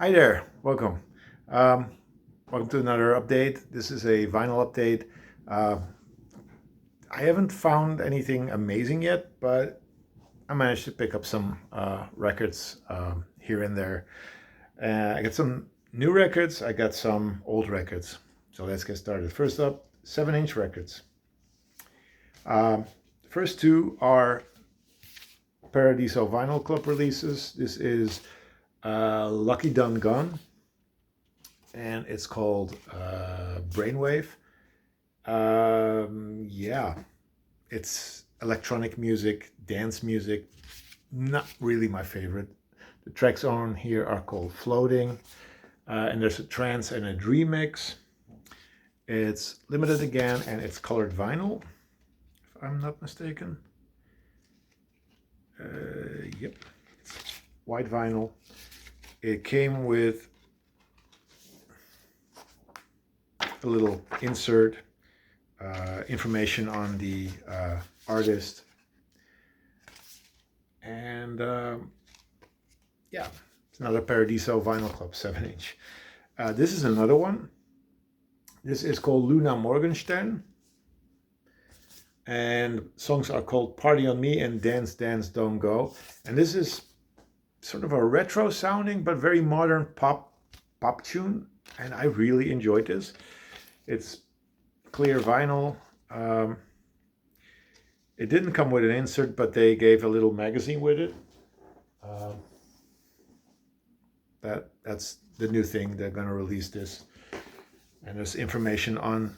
Hi there, welcome. Um, Welcome to another update. This is a vinyl update. Uh, I haven't found anything amazing yet, but I managed to pick up some records here and there. I got some new records, I got some old records. So let's get started. First up, 7-inch records. The first two are Paradiso Vinyl Club releases. This is Lucky Done Gone, and it's called Brainwave. Yeah, it's electronic music, dance music, not really my favorite. The tracks on here are called Floating, and there's a trance and a dream mix. It's limited again, and it's colored vinyl, if I'm not mistaken. Yep, it's white vinyl. It came with a little insert, information on the artist, and yeah, it's another Paradiso Vinyl Club 7-inch. This is another one. This is called Luna Morgenstern, and songs are called Party on Me and Dance Dance Don't Go. And this is sort of a retro sounding but very modern pop tune, and I really enjoyed this. It's clear vinyl. It didn't come with an insert, but they gave a little magazine with it. That's the new thing. They're going to release this, and there's information on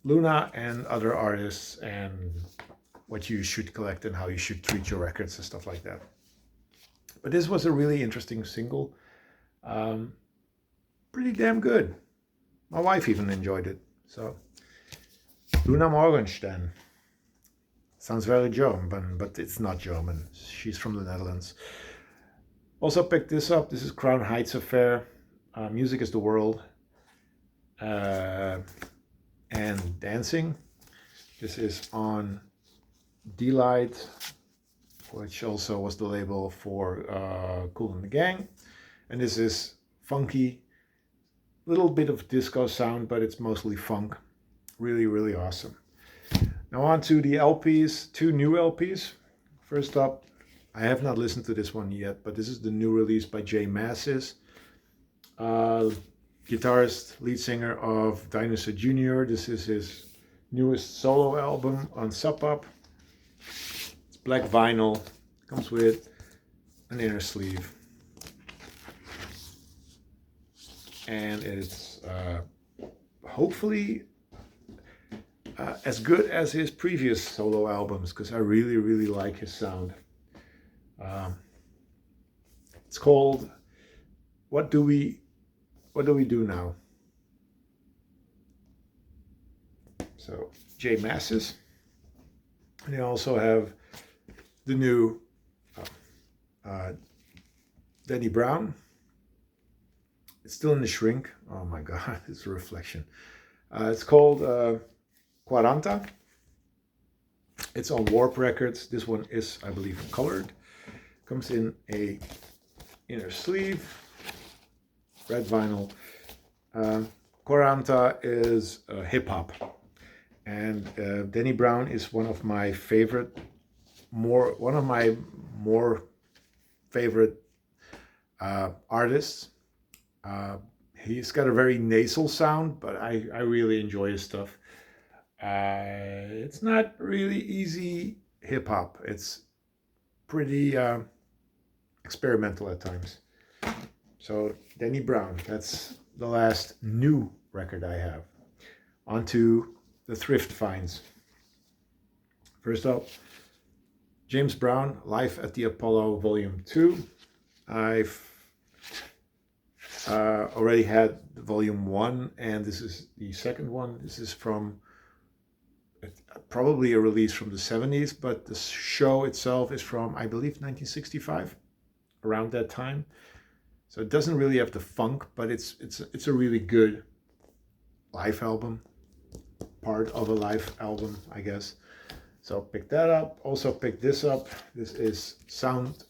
Luna and other artists and what you should collect and how you should treat your records and stuff like that. But this was a really interesting single. Pretty damn good. My wife even enjoyed it. So, Luna Morgenstern. Sounds very German, but it's not German. She's from the Netherlands. Also picked this up. This is Crown Heights Affair. Music is the World. And Dancing. This is on D-Light, which also was the label for Kool and the Gang. And this is funky, little bit of disco sound, but it's mostly funk. Really, really awesome. Now on to the LPs, two new LPs. First up, I have not listened to this one yet, but this is the new release by Jay Mascis, guitarist, lead singer of Dinosaur Jr. This is his newest solo album on Sub Pop. It's black vinyl, comes with an inner sleeve, and it's hopefully as good as his previous solo albums, because I really, really like his sound. It's called What Do We Do Now? So Jay Mascis. And they also have the new Denny Brown. It's still in the shrink. Oh my God, it's a reflection. It's called Quaranta. It's on Warp Records. This one is, I believe, colored. Comes in a inner sleeve, red vinyl. Quaranta is hip hop, and Denny Brown is one of my more favorite artists. He's got a very nasal sound, but I really enjoy his stuff. It's not really easy hip hop. It's pretty experimental at times. So Denny Brown, that's the last new record I have. On to the Thrift finds. First up, James Brown, Live at the Apollo Volume 2. I've already had Volume 1, and this is the second one. This is from probably a release from the 70s, but the show itself is from, I believe, 1965, around that time. So it doesn't really have the funk, but it's a really good live album, part of a live album, I guess. So pick that up. Also pick this up. This is Sounds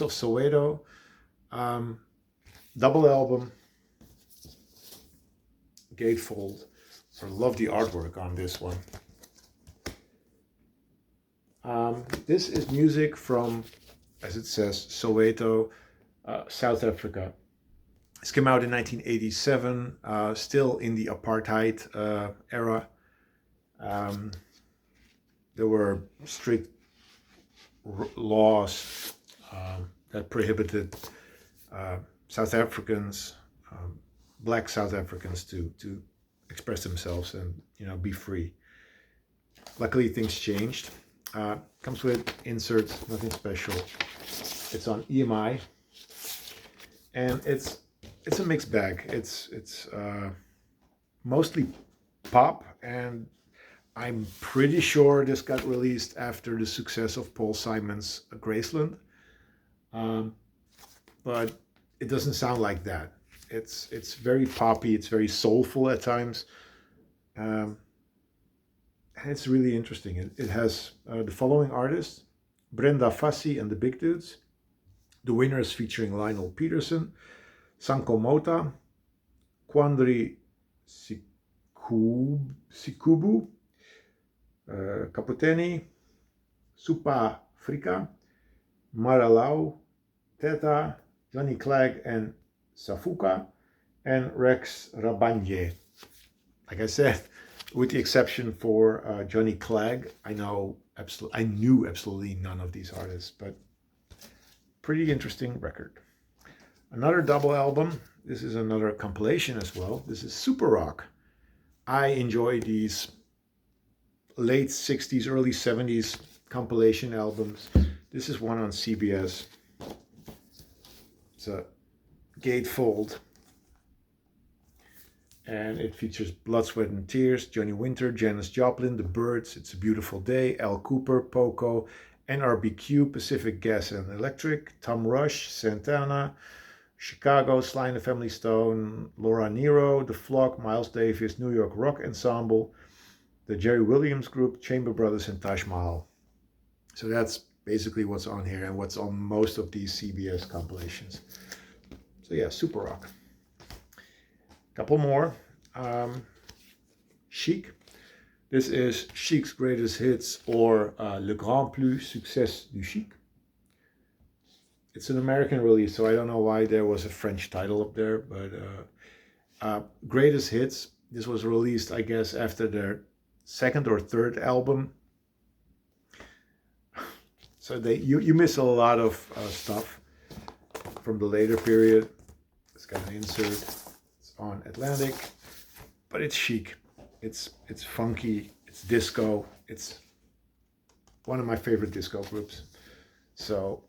of Soweto. Double album, gatefold. I love the artwork on this one. This is music from, as it says, Soweto, South Africa. This came out in 1987, still in the apartheid era. There were strict laws that prohibited South Africans, black South Africans, to express themselves and be free. Luckily, things changed. Comes with inserts, nothing special. It's on EMI, and it's a mixed bag. It's mostly pop, and I'm pretty sure this got released after the success of Paul Simon's Graceland, but it doesn't sound like that. It's very poppy. It's very soulful at times. And it's really interesting. It has the following artists: Brenda Fassi and the Big Dudes. The winners featuring Lionel Peterson, Sanko Mota, Kwandri Sikubu, Kaputeni, Supa Frika, Maralau, Teta, Johnny Clegg and Safuka, and Rex Rabanje. Like I said, with the exception for Johnny Clegg, I knew absolutely none of these artists, but pretty interesting record. Another double album. This is another compilation as well. This is Super Rock. I enjoy these late 60s, early 70s compilation albums. This is one on CBS. It's a gatefold, and it features Blood, Sweat and Tears, Johnny Winter, Janis Joplin, The Byrds, It's a Beautiful Day, Al Cooper, Poco, NRBQ, Pacific Gas and Electric, Tom Rush, Santana, Chicago, Sly and the Family Stone, Laura Nyro, The Flock, Miles Davis, New York Rock Ensemble, the Jerry Williams Group, Chamber Brothers, and Taj Mahal. So that's basically what's on here and what's on most of these CBS compilations. So yeah, Super Rock. Couple more. Chic. This is Chic's Greatest Hits, or Le Grand Plus Succès du Chic. It's an American release, so I don't know why there was a French title up there, but Greatest Hits. This was released, I guess, after their second or third album. So you miss a lot of stuff from the later period. It's got an insert. It's on Atlantic, but it's chic. It's funky. It's disco. It's one of my favorite disco groups. So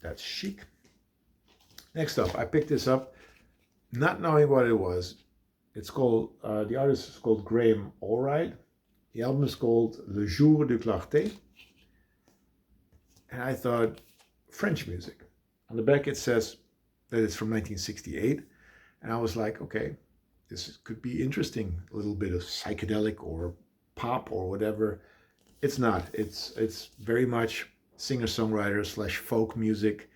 that's Chic. Next up, I picked this up, not knowing what it was. It's called, the artist is called Graham Allred. The album is called Le Jour de Clarté. And I thought, French music. On the back it says that it's from 1968. And I was like, okay, this could be interesting. A little bit of psychedelic or pop or whatever. It's not. It's very much singer-songwriter / folk music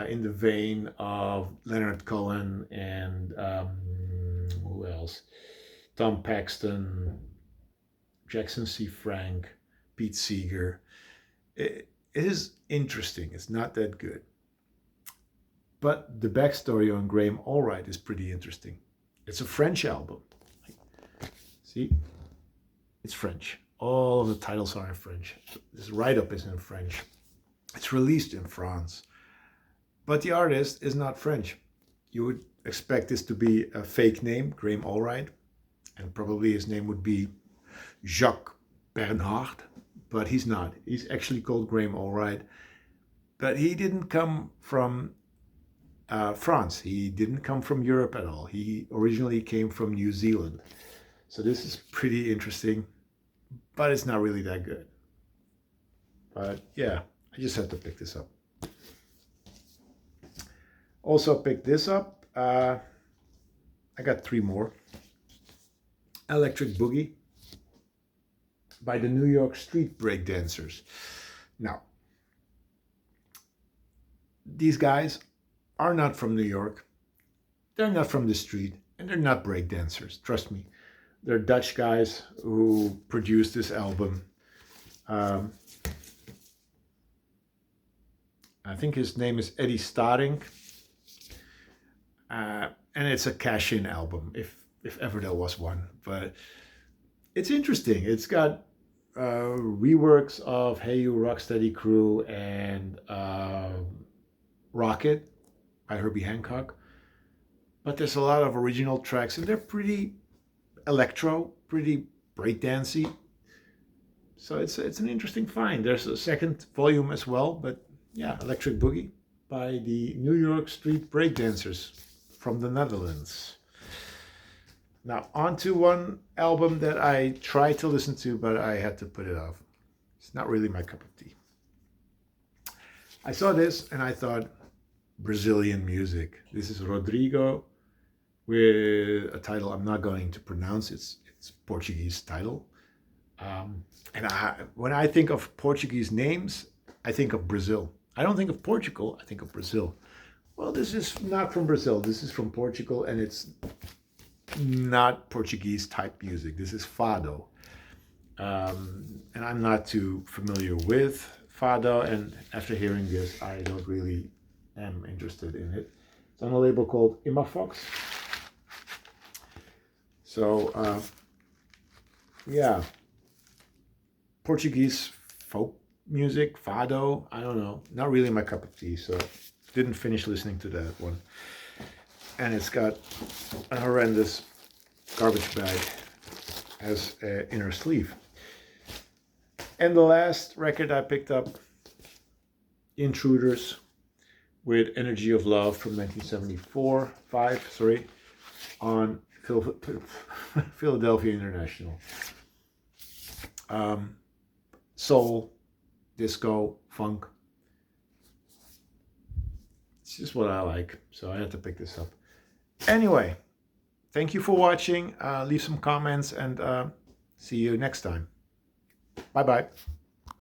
in the vein of Leonard Cohen and who else? Tom Paxton, Jackson C. Frank, Pete Seeger. It is interesting. It's not that good. But the backstory on Graham Allred is pretty interesting. It's a French album. See? It's French. All of the titles are in French. This write-up is in French. It's released in France. But the artist is not French. You would expect this to be a fake name, Graham Allred. And probably his name would be Jacques Bernard. But he's not. He's actually called Graham Allred. But he didn't come from France. He didn't come from Europe at all. He originally came from New Zealand. So this is pretty interesting, but it's not really that good. But yeah, I just had to pick this up. Also picked this up. I got 3 more. Electric Boogie by the New York Street Breakdancers. Now, these guys are not from New York. they're not from the street and they're not breakdancers. Trust me. They're Dutch guys who produced this album. Um, I think his name is Eddie Staring. And it's a cash-in album, if ever there was one. But it's interesting. It's got reworks of Hey You Rocksteady Crew and Rocket by Herbie Hancock. But there's a lot of original tracks, and they're pretty electro, pretty breakdancey. So it's an interesting find. There's a second volume as well, but yeah, Electric Boogie by the New York Street Breakdancers from the Netherlands. Now, on to one album that I tried to listen to, but I had to put it off. It's not really my cup of tea. I saw this and I thought, Brazilian music. This is Rodrigo with a title I'm not going to pronounce. It's Portuguese title. When I think of Portuguese names, I think of Brazil. I don't think of Portugal, I think of Brazil. Well, this is not from Brazil. This is from Portugal, and it's not Portuguese type music. This is fado. And I'm not too familiar with fado, and after hearing this, I don't really am interested in it. It's on a label called Imafox. So, yeah, Portuguese folk music, fado, I don't know, not really my cup of tea, so didn't finish listening to that one. And it's got a horrendous garbage bag as an inner sleeve. And the last record I picked up, Intruders with Energy of Love from 1974, on Philadelphia International. Soul, disco, funk. It's just what I like, so I had to pick this up. Anyway, thank you for watching. Leave some comments and see you next time. Bye-bye.